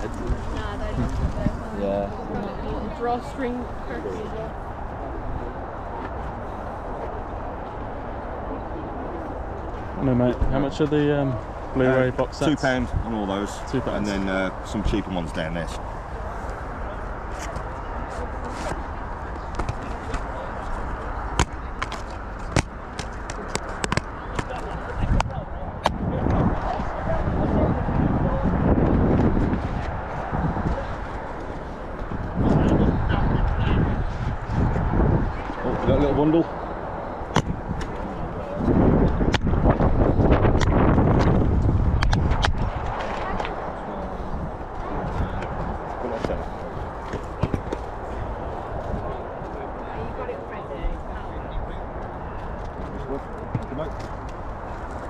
head. Nah, they don't put those. Yeah. Drawstring curtains as well. No mate, how much are the Blu-ray box sets? £2 on all those. £2. And then some cheaper ones down there. Oh, you got a little bundle?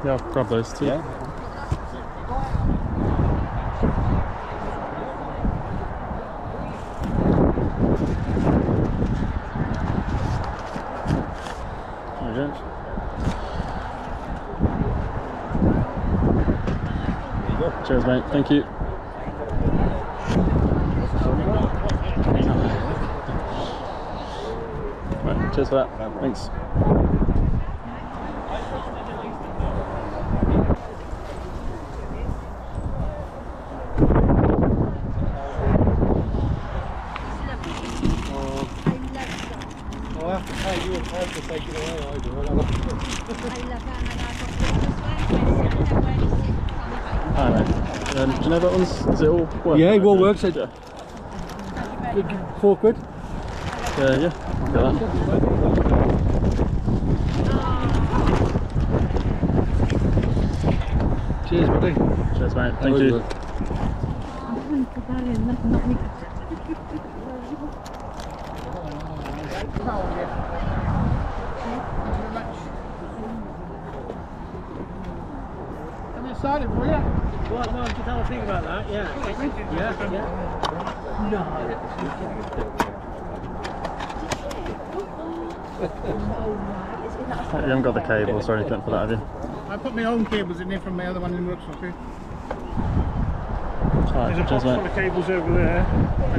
Yeah, I'll grab those too. Yeah. There we go. Cheers mate, thank you. Right, cheers for that. Thanks. Hi mate. Do you know that one's, is it all working? Yeah, it all works. Yeah. £4. Yeah, got that. Cheers, buddy. Cheers mate, thank you. I'm excited for you. What? No, just have a think about that. Yeah. You haven't got the cables or anything for that, have you? I put my own cables in there from my other one in the workshop too. Alright, There's a box cheers full mate. of cables over there. I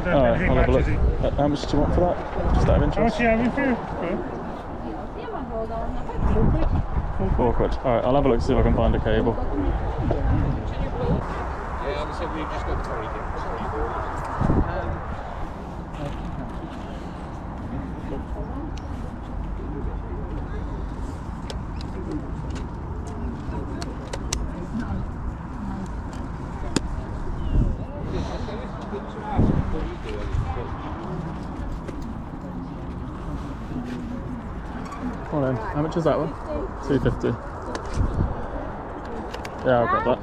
don't Alright, think I'll have a matches look. it. How much do you want for that? Just out of How much interest? are you having for you? £4. Alright, I'll have a look to see if I can find a cable. Yeah, obviously we've just got the curry dip. Come on then, how much is that one? £2.50. Yeah, I'll grab that.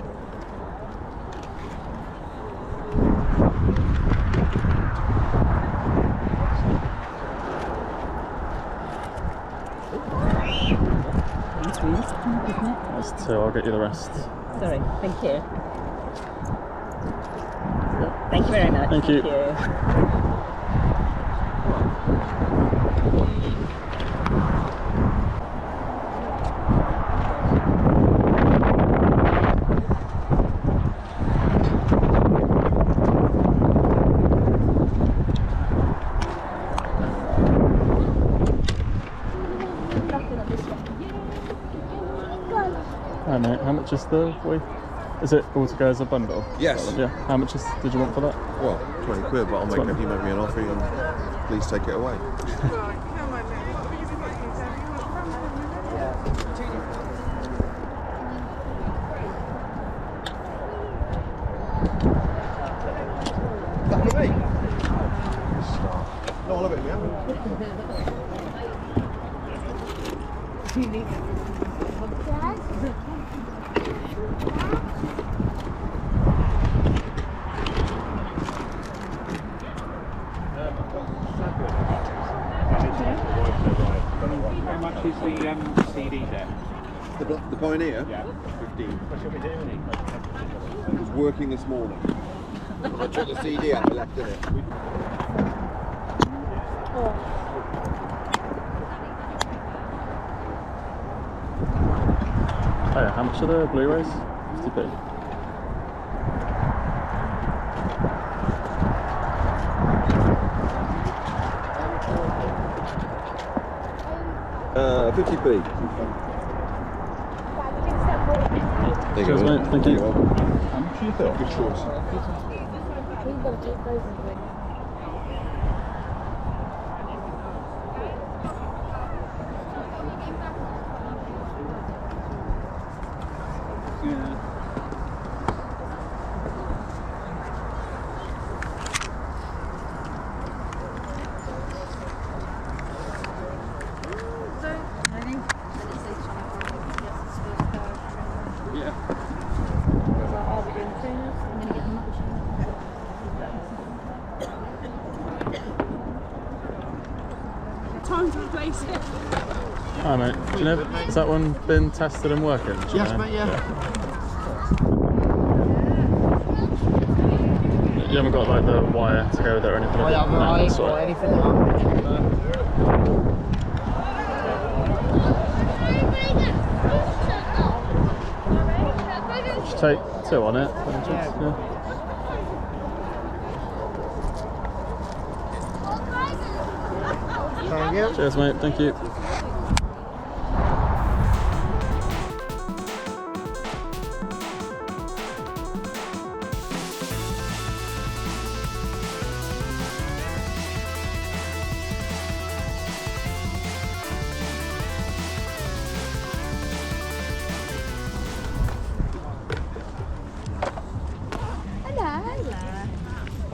That's 2, I'll get you the rest. Sorry, thank you. Thank you very much. Thank you. Hi mate, how much is the week? Is it all to go as a bundle? Yes. Yeah. How much did you want for that? Well, 20 quid, but I'll make if you make me an offer and please take it away. That for me? Not all of it, yeah? How much is the CD there? The Pioneer? Yeah. 15. It was working this morning. I took the CD out and left in it. Oh yeah, how much are the Blu-rays? 50p. 50p. There you Cheers, go. mate. Thank you. How much do you think? Good choice. Time to replace it. Hi mate, do you know, has that one been tested and working? Do you Yes, know? mate, yeah. You haven't got like the wire to go with it or anything? I have you? haven't, I ain't that's all got right. anything like Just take 2 on it. Yeah. Thank you. Cheers mate, thank you.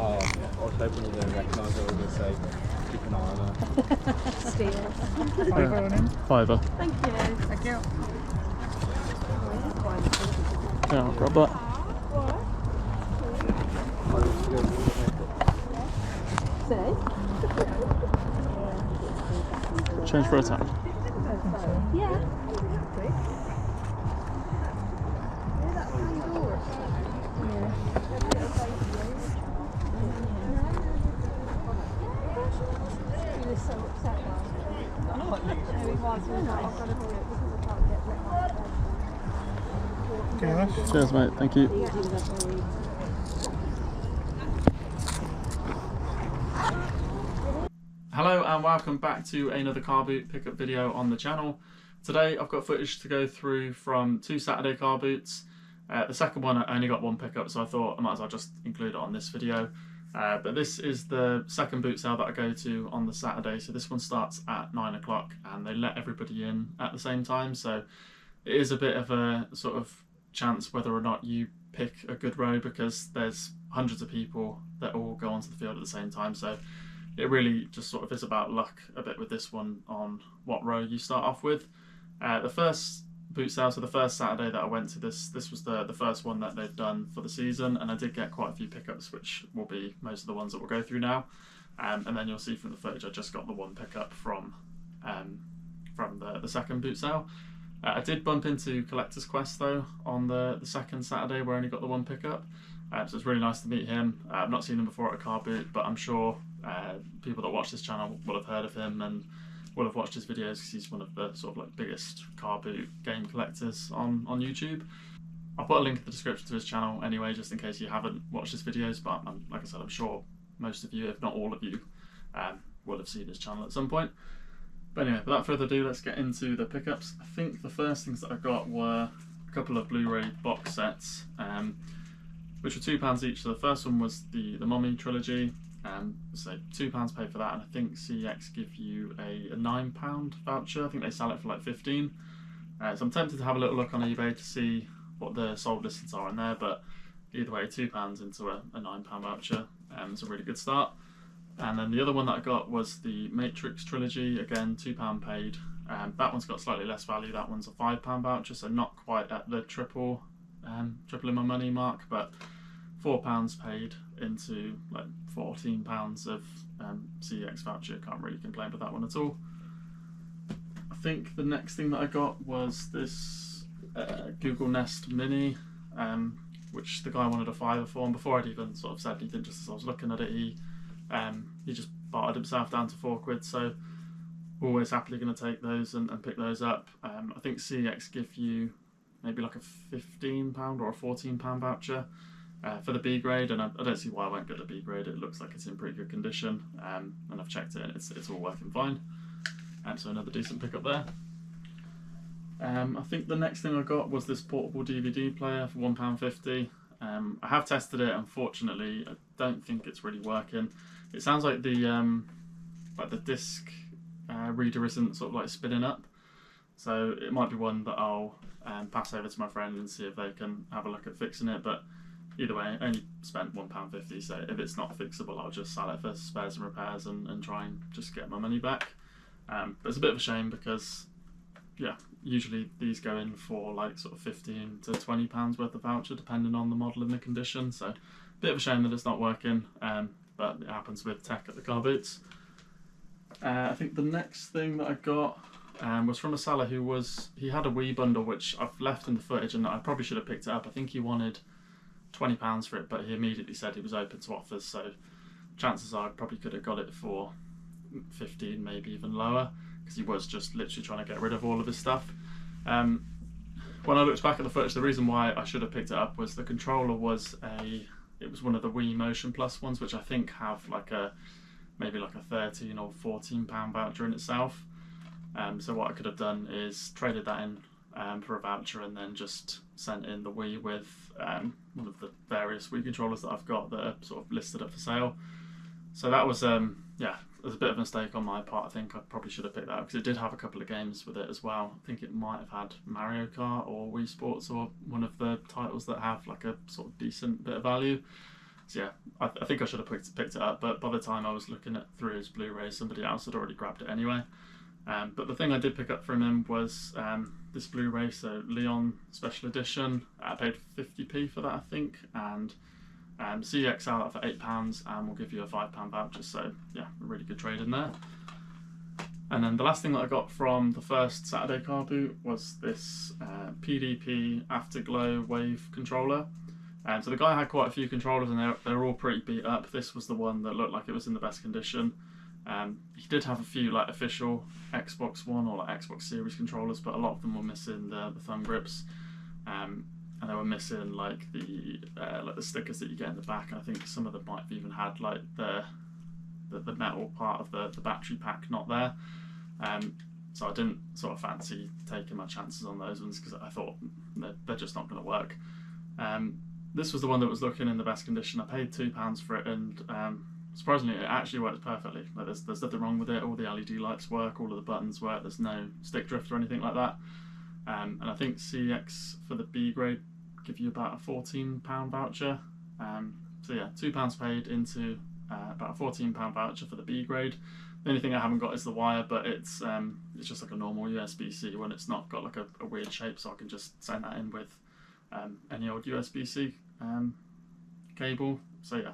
Oh, I was hoping you didn't recognise it. I was going to say, keep an eye on her. Steal. Fiver. Thank you. Thank you. Yeah, I'll grab that. Change for a tap. Yeah. He was so upset last week. He was like, I've got to do it because I can't get let my Cheers mate, thank you. Hello and welcome back to another car boot pickup video on the channel. Today I've got footage to go through from 2 Saturday car boots. The second one I only got 1 pickup, so I thought I might as well just include it on this video. But this is the second boot sale that I go to on the Saturday, so this one starts at 9 o'clock and they let everybody in at the same time, so it is a bit of a sort of chance whether or not you pick a good row, because there's hundreds of people that all go onto the field at the same time, so it really just sort of is about luck a bit with this one on what row you start off with. The first boot sale, so the first Saturday that I went to, this was the first one that they've done for the season, and I did get quite a few pickups, which will be most of the ones that we'll go through now. And then you'll see from the footage I just got the 1 pickup from the second boot sale. I did bump into Collector's Quest though on the second Saturday where I only got the 1 pickup. So it's really nice to meet him. I've not seen him before at a car boot, but I'm sure people that watch this channel will have heard of him and will have watched his videos, because he's one of the sort of like biggest car boot game collectors on YouTube. I'll put a link in the description to his channel anyway, just in case you haven't watched his videos, but like I said, I'm sure most of you, if not all of you, will have seen his channel at some point. But anyway, without further ado, let's get into the pickups. I think the first things that I got were a couple of Blu-ray box sets, which were £2 each. So the first one was the Mummy trilogy, so £2 paid for that, and I think CEX give you a £9 voucher. I think they sell it for like 15. So I'm tempted to have a little look on eBay to see what the sold listings are in there, but either way, £2 into a £9 voucher. It's a really good start. And then the other one that I got was the Matrix trilogy, again £2 paid. That one's got slightly less value. That one's a £5 voucher, so not quite at the triple in my money mark, but £4 paid into like £14 of CEX voucher. Can't really complain with that one at all. I think the next thing that I got was this Google Nest Mini, which the guy wanted a £5 for, and before I'd even sort of said anything, just as I was looking at it, he just bartered himself down to £4, so always happily going to take those and pick those up. I think CEX give you maybe like a £15 or a £14 voucher for the B grade, and I don't see why I won't get the B grade. It looks like it's in pretty good condition, and I've checked it and it's all working fine. So another decent pickup there. I think the next thing I got was this portable DVD player for £1.50. I have tested it. Unfortunately, I don't think it's really working. It sounds like the disc reader isn't sort of like spinning up, so it might be one that I'll pass over to my friend and see if they can have a look at fixing it. But either way, I only spent £1.50, so if it's not fixable, I'll just sell it for spares and repairs and try and just get my money back. But it's a bit of a shame because, yeah, usually these go in for like sort of £15 to £20 worth of voucher, depending on the model and the condition. So a bit of a shame that it's not working, but it happens with tech at the car boots. I think the next thing that I got was from a seller he had a Wii bundle, which I've left in the footage, and I probably should have picked it up. I think he wanted £20 for it, but he immediately said he was open to offers, so chances are I probably could have got it for 15, maybe even lower, because he was just literally trying to get rid of all of his stuff. When I looked back at the footage, the reason why I should have picked it up was the controller was one of the Wii Motion Plus ones, which I think have like maybe like a £13 or £14 voucher in itself. So what I could have done is traded that in for a voucher and then just sent in the Wii with one of the various Wii controllers that I've got that are sort of listed up for sale. So that was yeah, it was a bit of a mistake on my part. I think I probably should have picked that up because it did have a couple of games with it as well. I think it might have had Mario Kart or Wii Sports or one of the titles that have like a sort of decent bit of value. So yeah, I think I should have picked it up, but by the time I was looking through his Blu-ray, somebody else had already grabbed it anyway. But the thing I did pick up from him was this Blu-ray, so Leon Special Edition. I paid 50p for that, I think, and CEX out for £8, and we'll give you a £5 voucher. So yeah, a really good trade in there. And then the last thing that I got from the first Saturday car boot was this PDP Afterglow Wave controller. So the guy had quite a few controllers, and they're all pretty beat up. This was the one that looked like it was in the best condition. He did have a few like official Xbox One or like Xbox Series controllers, but a lot of them were missing the thumb grips, and they were missing like the stickers that you get in the back. I think some of them might have even had like the metal part of the battery pack not there. So I didn't sort of fancy taking my chances on those ones because I thought they're just not going to work. This was the one that was looking in the best condition. I paid £2 for it, and surprisingly, it actually works perfectly. Like there's nothing wrong with it. All the LED lights work, all of the buttons work. There's no stick drift or anything like that. And I think CEX for the B grade give you about a £14 voucher. So yeah, £2 paid into about a £14 voucher for the B grade. The only thing I haven't got is the wire, but it's just like a normal USB-C one. It's not got like a weird shape, so I can just send that in with any old USB-C cable. So yeah,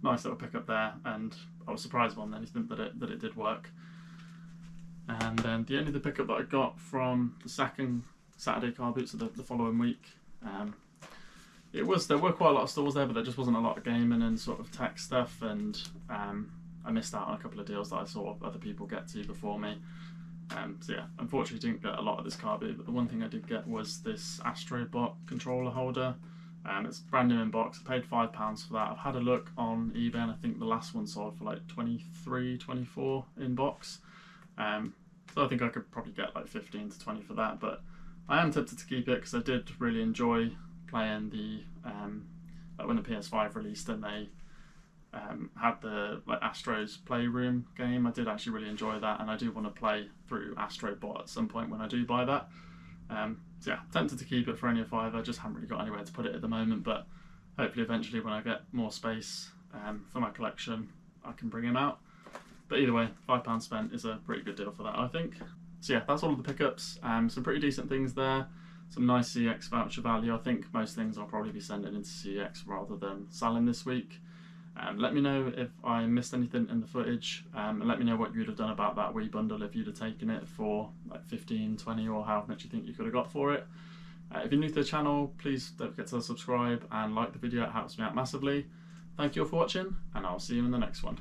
nice little pickup there, and I was surprised more than anything that it did work. And then the only pickup that I got from the second Saturday car boot, so the following week, there were quite a lot of stores there, but there just wasn't a lot of gaming and sort of tech stuff, and I missed out on a couple of deals that I saw other people get to before me. So yeah, unfortunately didn't get a lot of this car boot, but the one thing I did get was this Astrobot controller holder. It's brand new in box. I paid £5 for that. I've had a look on eBay, and I think the last one sold for like 23, 24 in box. So I think I could probably get like 15 to 20 for that, but I am tempted to keep it because I did really enjoy playing the like when the PS5 released and they had the like Astro's Playroom game. I did actually really enjoy that, and I do want to play through Astrobot at some point when I do buy that. So yeah, tempted to keep it for only a £5. I just haven't really got anywhere to put it at the moment, but hopefully eventually when I get more space for my collection, I can bring him out. But either way, £5 spent is a pretty good deal for that, I think. So yeah, that's all of the pickups. Some pretty decent things there. Some nice CEX voucher value. I think most things I'll probably be sending into CEX rather than selling this week. Let me know if I missed anything in the footage, and let me know what you'd have done about that Wii bundle if you'd have taken it for like 15, 20 or however much you think you could have got for it. If you're new to the channel, please don't forget to subscribe and like the video. It helps me out massively. Thank you all for watching, and I'll see you in the next one.